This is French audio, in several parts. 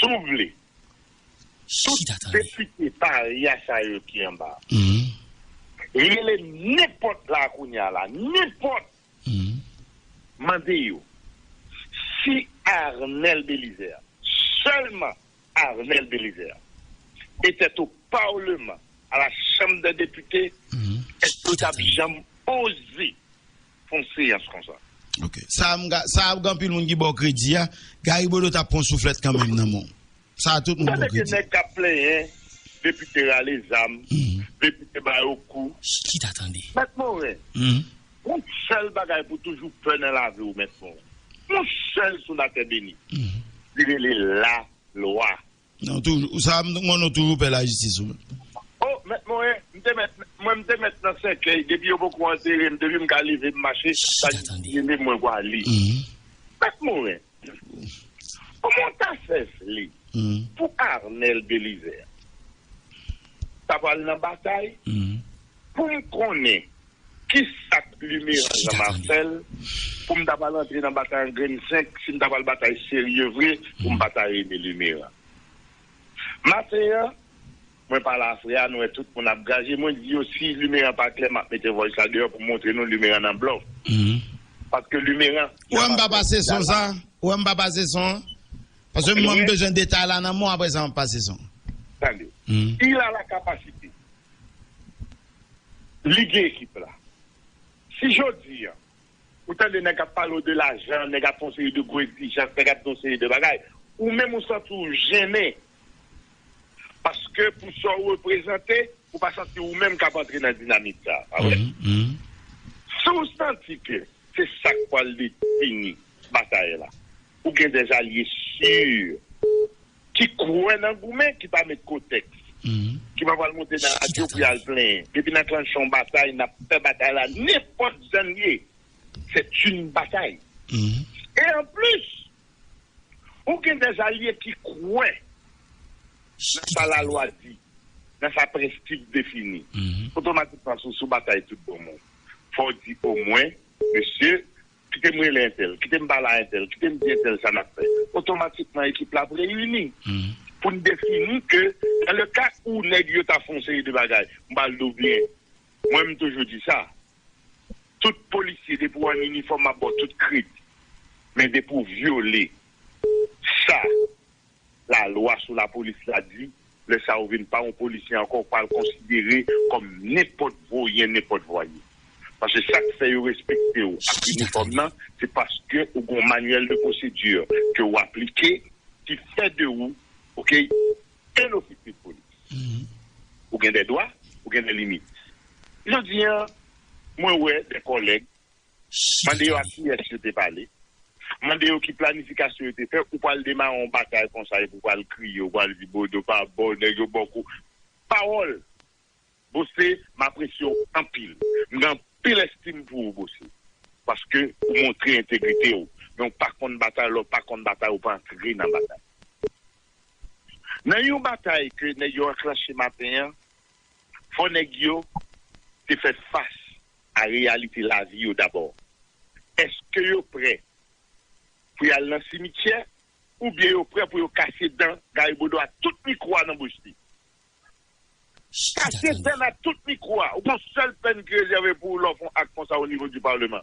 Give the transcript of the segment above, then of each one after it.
Souvelé. Tout député Paris à ça qui en bas. Il est n'importe la kounya là, n'importe. Mandéo. Si Arnel Bélizer, seulement Arnel Bélizer, était au Parlement, à la Chambre des députés, est-ce que tu as jamais osé foncer à ce comme ça? Ok. Ça a grand pile monde qui bon crédit, Garibodo t'a pon soufflette quand même dans mon. Ça a tout le monde bon crédit. Député à les âmes, député au cou. Qui t'attendait? Maintenant, mon seul bagage pour toujours prendre la vie ou maintenant. Mon seul sur la terre bénie. Il est la loi. Non, toujours, ça, moi, non, toujours pour la justice. Oh, maintenant, moi, je maintenant 5 ans, depuis que beaucoup enterré, je devais me lever, me marcher, ça dit, je vais me voir aller. Maintenant, comment t'as fait, pour Arnel Bélizer? T'as parlé dans la bataille, pour me connaître qui ça lumière dans Marcel, pour me d'abord entrer dans la bataille en Green 5, si me d'abord la bataille sérieux vrai, pour me batailler des lumières. Maintenant, moi par la frère, nous tout mon engagé, moi dis aussi lumière pas clair, m'a mettre voice là dehors pour montrer nous lumière en blanc. Parce que lumière. Où on va passer son ça? Où on va passer son? Parce que moi j'ai besoin de détails là, moi après ça on passer son. Attendez. Il a la capacité. Liguer équipe là. Si je dis, vous avez parlé de l'argent, vous avez conseillé de gros exigences, vous avez conseillé de bagailles, ou même vous sentez gêné. Parce que pour se représenter, vous ne pas sentir vous-même qu'à entrer dans la dynamique. Si vous sentez que c'est ça qu'on définit, bataille là, ou qu'il y a des alliés sûrs, qui croient dans vous-même, qui ne pas mettre contexte. Qui va pas monter dans la radio pour y aller plein. Et puis, dans la bataille, n'a pas bataille là, n'importe janvier. C'est une bataille. Et en plus, aucun des alliés qui croient dans ça la loi dit, dans sa prestige définie, automatiquement, sous bataille tout le monde. Faut dire au moins, monsieur, qui t'aime l'intel, qui t'aime bala intel, qui t'aime bien tel, ça n'a fait. Automatiquement, l'équipe l'a réunie. Pour nous définir que dans le cas où nègre t'a foncé de bagaille, bien. Moi je toujours dis ça. Tout policier des pour un uniforme à bord, tout crédit, mais des pour violer ça, la loi sur la police l'a dit, le ça ne vient pas un policier encore pas le considérer comme n'importe voyant, n'importe voyant. Parce que ça qui fait respecter l'uniforme, c'est parce que vous avez un manuel de procédure que vous appliquez qui fait de vous, ok, un officier de police. Vous avez des droits, vous avez des limites. Je dis, moi, ouais, des collègues, mandez à qui est-ce que tu parlé, mandez qui planification était fait, ou pas le démarrer en bataille comme ça, ou pas le crier, ou pas le dire, bon, pas bon, beaucoup. Parole, bosser, ma pression en pile. M'en pile estime pour vous bosser. Parce que vous montrez intégrité. Donc, par contre, bataille, pas contre bataille, ou pas intégrer dans la bataille. Dans une bataille que nous avons enclenché matin, il faut que faire face à la réalité de la vie d'abord. Est-ce que vous êtes prêt pour aller dans le cimetière ou bien vous êtes prêt pour casser dans Garibodo à tout micro dans la bouche? Casser dans à tout micro, ou une seule peine que réservée pour l'offre acte comme ça au niveau du Parlement.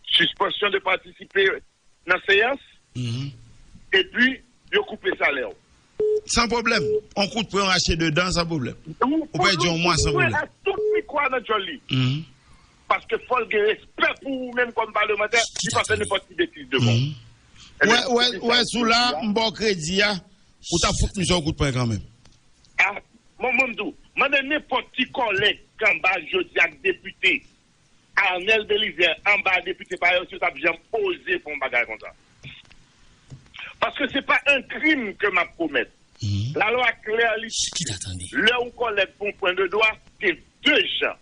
Suspension de participer dans la séance et puis vous coupez le salaire. Sans problème. On coûte pour en acheter dedans, sans problème. Vous pouvez dire au moins sans problème. Tout micro dans Joli. Parce que faut le respect pour vous-même comme parlementaire, qui ne fait n'importe quelle bêtise de monde. Ouais, sous là, bon crédit, ou t'as foutu mission au coup de poing quand même. Ah, mon mondou, n'importe qui collègue, quand bas, je dis à député, Arnel Bélizer, en bas, député, par exemple, tu as bien osé pour un bagage comme ça. Parce que ce n'est pas un crime que m'a promettre. La loi claire, là où collègue pour un point de droit, c'est 2 gens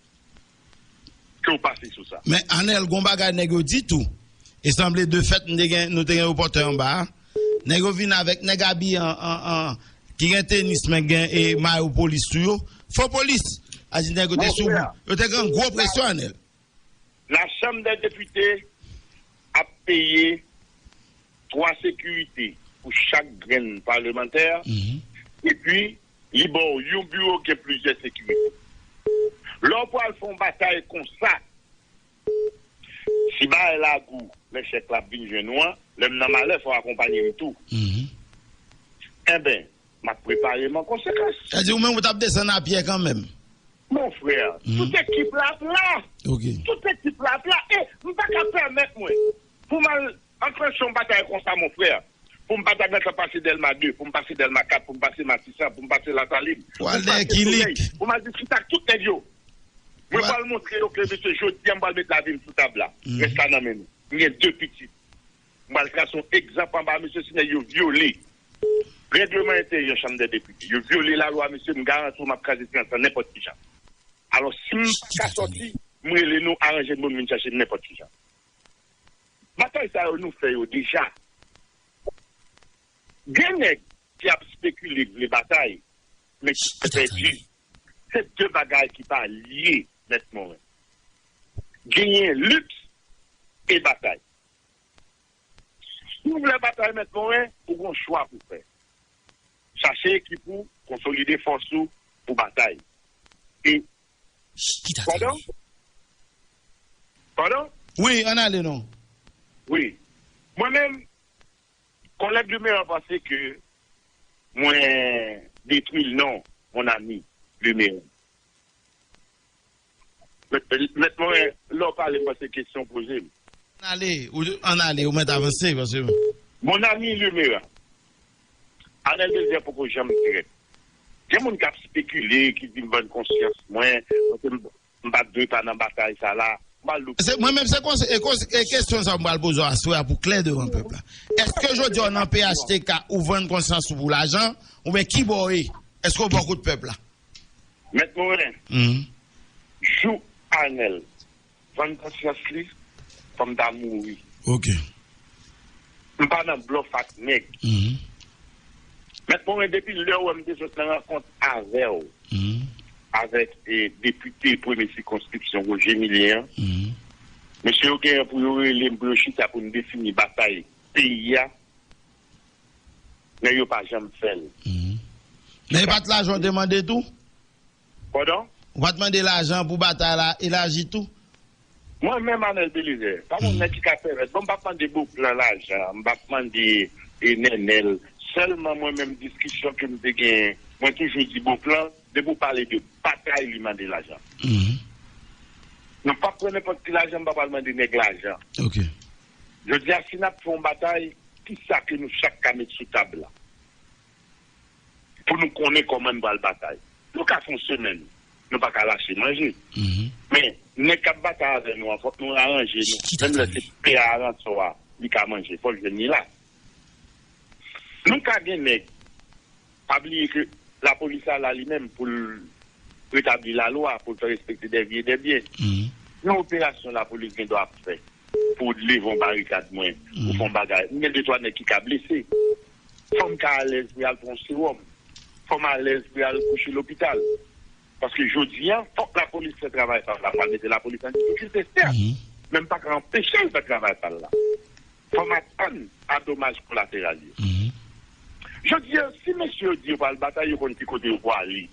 que vous passez sur ça. Mais Arnel, Gombaga négo dit tout. Et semblait de fait, nous avons un reporter en bas. Négo vient avec Negabi qui est tennis, et maillot police sur. Faut police. A dit négo des sous. Vous avez une grosse pression, Arnel. La Chambre des députés a payé 3 sécurités pour chaque graine parlementaire, et puis, il y a un bureau qui a plusieurs sécurités. L'on peut faire une bataille comme ça. Si bah la goût, les chèques la bin genois, le malheur faut accompagner tout. Eh bien, m'a préparé mon conséquence. C'est-à-dire, vous avez descendu à pied quand même. Mon frère, toute équipe là. Ok. Toute équipe là. Et je ne peux pas permettre, moi, pour m'entrer sur une bataille comme ça, mon frère. Pour me battre avec passer Delma 2, pour me passer Delma 4, pour me passer Matissa, pour me passer La Saline. Pour me discuter tout les vieux. Je vais le montrer que monsieur Jodi, je vais mettre la vie sous table là. Reste là dans mes mains. Il y a deux petits. Je vais faire son exemple en bas, monsieur Siné, il a violé. Règlement intérieur, chambre des députés. Il a violé la loi, monsieur, nous garantissons ma case de n'importe qui. Alors, si je ne suis pas sorti, je vais nous arranger de chercher n'importe qui. Bataille, ça nous fait déjà. Gagné qui a spéculé les batailles, mais qui a perdu. C'est deux bagailles qui sont liées, nettement. Gagner lutte et bataille. Si vous voulez bataille, nettement, vous avez un choix pour faire. Chercher qui pour consolider force pour bataille. Et. Pardon? Pardon? Oui, on a le nom. Oui. Moi-même, collègue de maire a pensé que moi détruit le nom, mon ami, le maire. Maintenant, là, on parle de ces questions posées. On allait, on met avancé parce que. Mon ami, le maire, en elle désire pour que j'aime direct. Il y a des gens qui ont spéculé, qui disent bonne conscience. Moi, je ne vais pas deux pas dans la bataille, ça là. Moi-même, c'est question ça me poser à soi pour clair devant le peuple. Est-ce que je dis on a PHTK ou vendre conscience pour l'argent ou bien qui boit? Est-ce qu'on a beaucoup de peuple là? Maintenant, joue Anel, vendre conscience comme d'amour. Ok. Je ne pas dans le bluff avec nègre. Maintenant, depuis l'heure où je me rencontre avec les députés premier circonscription Roger Millien, monsieur Oguin pour les blochis pour nous définir bataille pays, mais il n'y a pas jamais fait. Mais il pas de l'argent demander tout? Pardon? On va demander l'argent pour bataille là, élargir tout? Moi-même, Anel Belize, pas mon qui a fait, je ne vais pas demander beaucoup l'argent, je ne vais pas demander Nenel. Seulement moi-même discussion que nous avons, moi toujours dit bon plan, de vous parler de bataille, lui demander l'argent. Non pas prendre n'importe quel argent, pas demander l'argent. Ok. Je dis à si nous faisons une bataille, qui ça que nous chaque cas mettre sous table là? Pour nous connaître comment nous allons bataille. Nous qu'à fonctionner, nous pas qu'à lâcher manger. Mais nous qu'à bataille avec nous, il faut nous arranger nous. Même le CP à rentrer, il qu'à manger, il faut le venir là. Nous qu'à gagner, pas oublier que la police a là lui-même pour rétablir la loi, pour faire respecter des vies et des biens. Une opération la police doit faire pour lever un barricade moins, pour faire un bagage. Il y a des trois qui sont blessés. Femme qui à l'aise pour aller pour un sérum. Femme à l'aise pour aller coucher à l'hôpital. Parce que je dis, il faut que la police fait travail par là. Pas mettre la police en difficulté, certes. Même pas qu'empêcher de travailler par là. Femme attendre à dommage collatéral. Je dis, si monsieur dit qu'on va le bataille, on va côté où aller.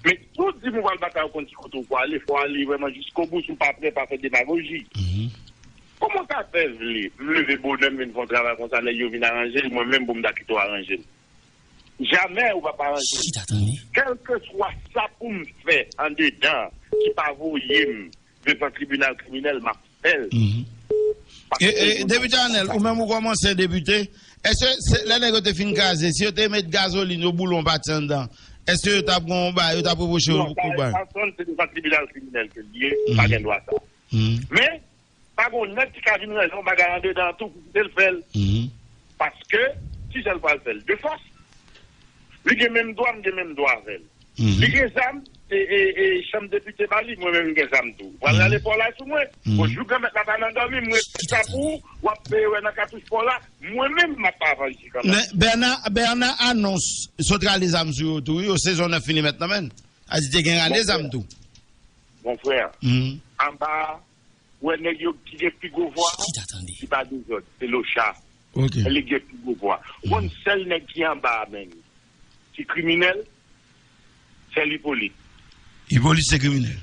Mais tout dit qu'on va le bataille, on va côté où aller, il faut aller vraiment jusqu'au bout, si on pas prêt, pas faire démagogie. Comment ça fait, lever bonhomme, une fois travail comme ça, ils viennent arranger, moi-même, pour me dire qu'ils arranger. Jamais on va pas arranger. Quel que soit ça pour me faire en dedans, qui pas voyer devant le tribunal criminel, m'appelle. Et député Anel, ou même vous commencez à débuter, est-ce que la négociation fin casée, si vous te mettez gasoline au boulon pas dedans, est-ce que tu as proposé au coup? Personne, c'est devant le tribunal criminel que lié, pas de droit ça. Mais, pas qu'on net qui a une raison, pas garantir dans tout pour le faire. Parce que, si je ne pas le faire de force, il y a même droit, avec elle. Il y a des âmes, et chambre député Bali, moi-même, j'ai âmes tout. Voilà les pour là sous moi. Je joue comme la banane dormir, moi, ça pour, ou après, on a cartouche pour là, moi-même, ma pas avancé comme ça. Bernard annonce, sautera les âmes sur tout, au saison 9 fini maintenant, même. A dit, qu'il y a les âmes tout. Mon frère, en bas, où est-ce qu'il y a plus gros voix, c'est pas des autres, c'est le chat. OK. Les gars plus pouvoir. On seul nèg qui en bas même. C'est criminel. C'est l'Hippolyte. Hippolyte c'est criminel.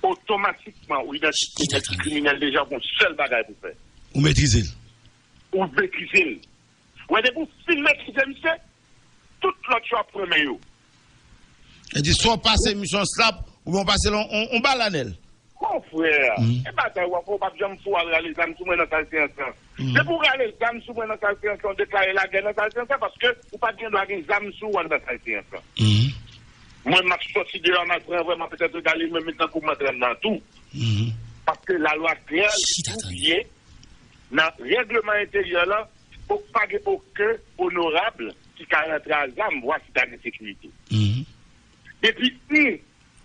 Automatiquement, ou identité criminel déjà pour seul bagage pour faire. Ou maîtriser. Ou maîtriser. Ou de pour filmer maîtriser, tout l'autre choix premier yo. Elle dit soit passer mission slap ou on passer on balanel. Mon frère, et bataille ou faut pas jamais faut aller les âmes sous moi dans ta séance. C'est pour aller les âmes sous moi dans ta séance on déclarer la guerre dans ta séance parce que ou pas bien doit les âmes sous moi dans ta séance. Moi m'a sorti de là m'a vraiment peut-être d'aller même maintenant pour m'entraîner dans tout. Parce que la loi claire est dans le règlement intérieur là, pour pas aucun honorable qui rentre à ZAM, voici ta sécurité. Depuis une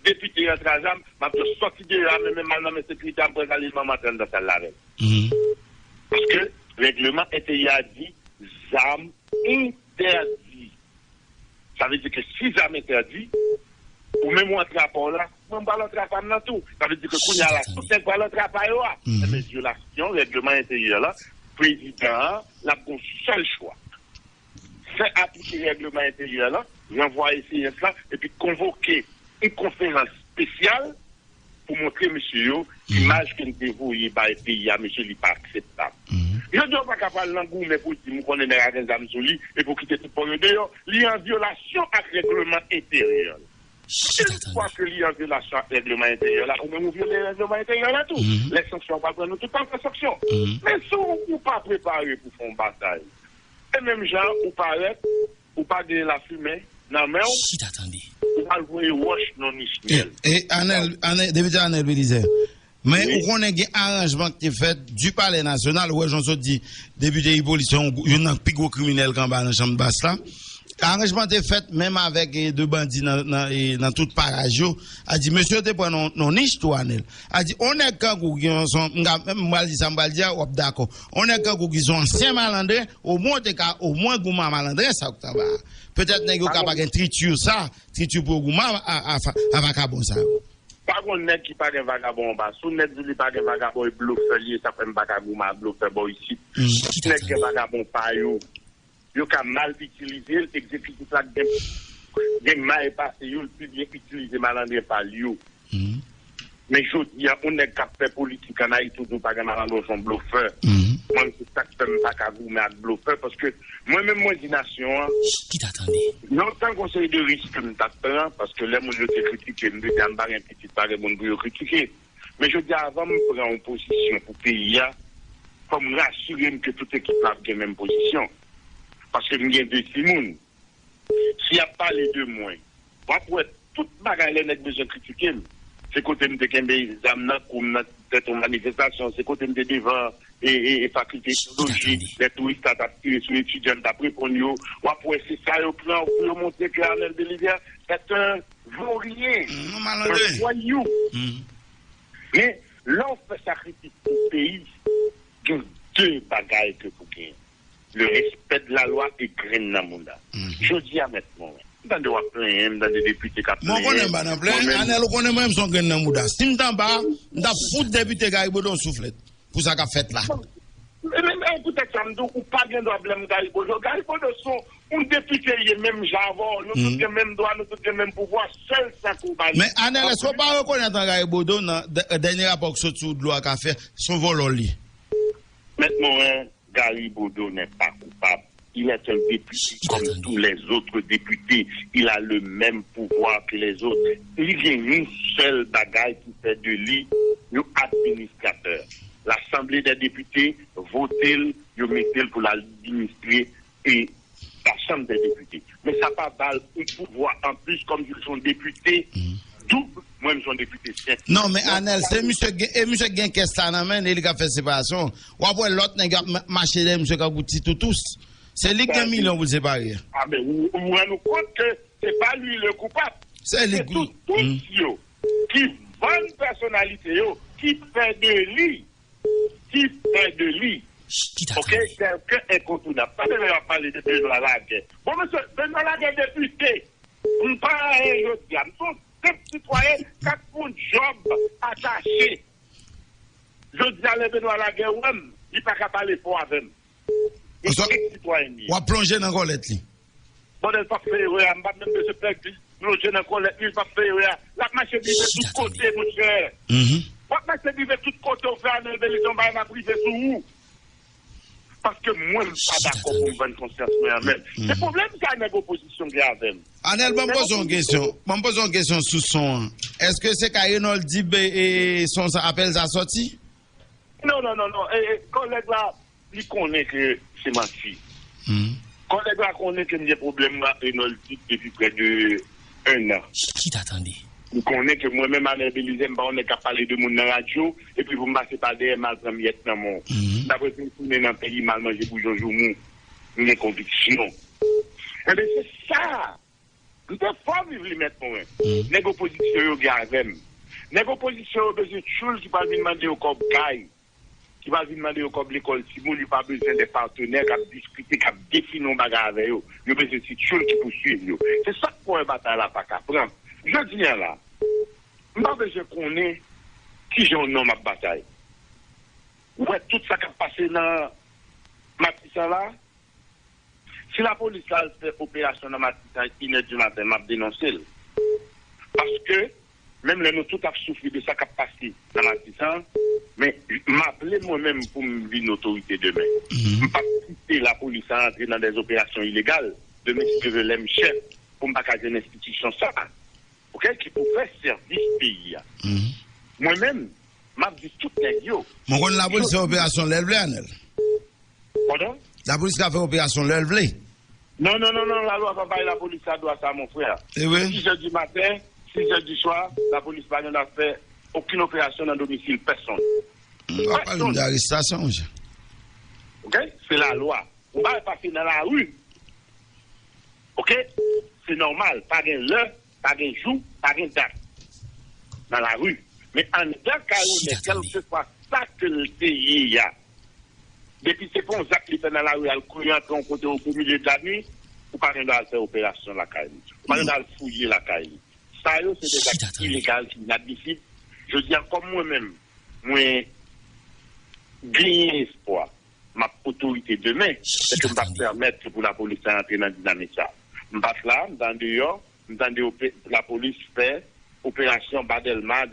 député rentre à ZAM, m'a sorti de là, même maintenant, mes sécurité après aller m'entraîner dans celle-là. Parce que le règlement intérieur a dit ZAM interdit. Ça veut dire que si ZAM interdit, ou même un rapport là, on va l'autre rapport dans tout. Ça veut dire que quand il y a là, tout est quoi l'autre rapport là. Mais violation, règlement intérieur là, président, la pour seul choix. Fait appliquer le règlement intérieur là, renvoyer CIS là, et puis convoquer une conférence spéciale pour montrer monsieur l'image que nous dévouons par le pays à monsieur n'est pas acceptable. Je ne dis pas qu'à parler langue, mais pour dire qu'on est dans la âmes sur lui et pour quitter tout pour le dehors, il y a en violation avec le règlement intérieur. Une fois que il y a en violation avec le règlement intérieur là, on va violer le règlement intérieur là tout. Les sanctions va prendre tout le temps de sanctions. Mais si on n'est pas préparé pour faire une bataille, et même gens, ou paraît, ou pas de la fumée, non mais on va le voir wash non Ishmael. Et Anel, député Anel Belizer. Mais on connaît un arrangement qui est fait du palais national, où j'en dit, député Hippolyte, il y a un plus gros criminel quand dans la chambre basse là. L'arrangement est fait même avec deux bandits dans toute paragio. A dit, monsieur, te prend non histoire, Anel. A dit, on est quand qui sont, même mal dit ça, ou d'accord. On est quand qui sont anciens malandrins, au moins gouma malandrin, ça, peut-être n'est pas un triture ça, triture pour gouma, à vagabond ça. Pas qu'on n'est qui pas un vagabond, sous n'est pas un vagabond et bluffeur, ça fait un vagabond, bluffeur, ici. N'est qu'un vagabond, pas yo. Yo ka mal utilisé, l'exécutif là, gen mal passé, yo le plus bien utilisé malandré par yo. Mais je dis, on est cap fait politique en Haïti, tout pas malandré son bluffeur. Moi, c'est ça que je ne peux pas vous mettre bluffeur, parce que moi-même, moi, dis nation, qui t'attendait? longtemps conseil de risque que nous t'attendons, parce que là, moi, je t'ai critiqué, nous t'ai embarqué un petit peu de monde pour critiquer. Mais je dis, avant de prendre une position pour le pays, comme rassurer que toute équipe a la même position. Parce que nous avons deux Simons. S'il n'y a pas les deux moins, pour être toute bagarre, les nègres besoin de critiquer. C'est côté de Kembe, Zamna, comme cette manifestation, c'est côté de devant et faculté technologique, les touristes à attirer sur les étudiants d'après pour nous. C'est ça, au plan, pour montrer que Arnel Belizer est un vaurien, un voyou. Mais l'on fait sacrifice pour le pays, il y a deux bagailles que vous gagnez. Le respect de la loi est grain dans le monde. Je dis à maintenant, dans des plein, dans des députés qui moi, on est pas dans plein. Anel, on est même son grain dans le monde. Si je t'en bats, je fous député Gaïbodo soufflet. Pour ça qu'a fait là. Mais écoutez, ça me dit, ou pas de problème Gaïbodo. Gaïbodo sont un député, il est même Javon, nous tous les mêmes droits, nous tous les mêmes pouvoirs, seul ça combat. Mais Anel, est-ce qu'on pas reconnaître Gaïbodo dans le dernier rapport que ce de loi qu'a fait, son vol au lit? Maintenant, Gaïbodo n'est pas coupable. Il est un député comme tous les autres députés. Il a le même pouvoir que les autres. Il y a une seule bagaille qui fait de lui un administrateur. L'Assemblée des députés vote-t-il, il met pour l'administrer et la Chambre des députés. Mais ça n'a pas un pouvoir en plus comme ils sont députés. Double, moi, je suis député. Non, mais Anel, c'est monsieur Gen qui est là, il a fait séparation. Ou après l'autre, il a marché de monsieur Kabouti tous. C'est lui qui a millions pour séparer. Ah, mais vous rendez compte que c'est pas lui le coupable. C'est lui qui vendent personnalité, qui fait de lui. Ok, quelqu'un incontournable. Pas de parler de Benoît Laguerre. Bon, monsieur, Benoît Laguerre député. On parle à un des citoyens qui ont un job attaché. Je dis à Benoît Laguerre, il n'y a pas qu'à parler pour avec. Et citoyen. Ou à plonger dans la colette. Bon, elle pas fait, ouais, on va même de se perdre, plonger dans la colette, il pas fait, ouais. La machine dit de tous côtés, mon cher. La machine dit de tous côtés, on fait un événement, on va priver sur où? Parce que moi, je ne suis pas d'accord pour une bonne conscience moi-même. Le problème, c'est une opposition grave. Anel, je me pose une question sous son. Est-ce que c'est Reynold Dib et son appel à sorti? Non. Collègue là, il connaît que c'est ma fille. Collègue là connaît que j'ai des problèmes là, Reynold Dib depuis près de 1 an. Qui t'attendait? Vous connaissez que moi-même, à l'Ébélise, on est capable de parler de mon dans la radio, et puis vous me passez par des mal premières dans mon. D'après que vous êtes dans le pays, mal manger pour jour, mes convictions. Et bien, c'est ça. Nous devons vivre les mettre pour eux. Les oppositions, ils gardent. Les oppositions, ils ont besoin de choses qui ne peuvent pas demander au corps caille, qui ne peuvent pas demander au corps l'école, si vous n'avez pas besoin des partenaires qui ont discuté, qui ont défini nos bagages avec eux. Ils ont besoin de choses qui poursuivent. C'est ça pour une bataille là, pas qu'à prendre. Je dis là, je connais qui j'ai un nom à bataille. Ouais, tout ça qui a passé dans Matissa là, si la police a fait opération dans Matissa, 1h du matin, m'a dénoncé. Parce que, même nous tout a souffert de ça qui a passé dans Matissa, mais m'appeler moi-même pour me dire une autorité demain. Je ne pas quitter la police à entrer dans des opérations illégales, de m'exprimer les chefs pour ne pas caser une institution ça. Qui peut faire service pays. Moi-même, je dis tout les gars. Mon la police fait opération l'Elvelé, Anel. Pardon? La police a fait opération l'Elvelé. Non, la loi va pas la police ça doit ça, mon frère. 6h du matin, 6h du soir, la police n'a fait aucune opération dans le domicile, personne. On va parler d'arrestation. Ok? C'est la loi. On va passer dans la rue. Ok? C'est normal, pas de l'heure. Pas de jour, pas de date. Dans la rue. Mais en tant quel que soit ça que le pays y a. Depuis c'est pour ça qu'il fait dans la rue, il courir entre un côté au milieu de la nuit, ou pas de faire opération la caille. Ou pas de fouiller la caille. Ça, c'est des actes illégaux, inadmissibles. Je dis comme moi-même, moi, gagner espoir. Ma autorité demain, c'est que je vais permettre pour la police d'entrer dans la dynamique. Je passe là, dans dehors, la police fait opération Badelma,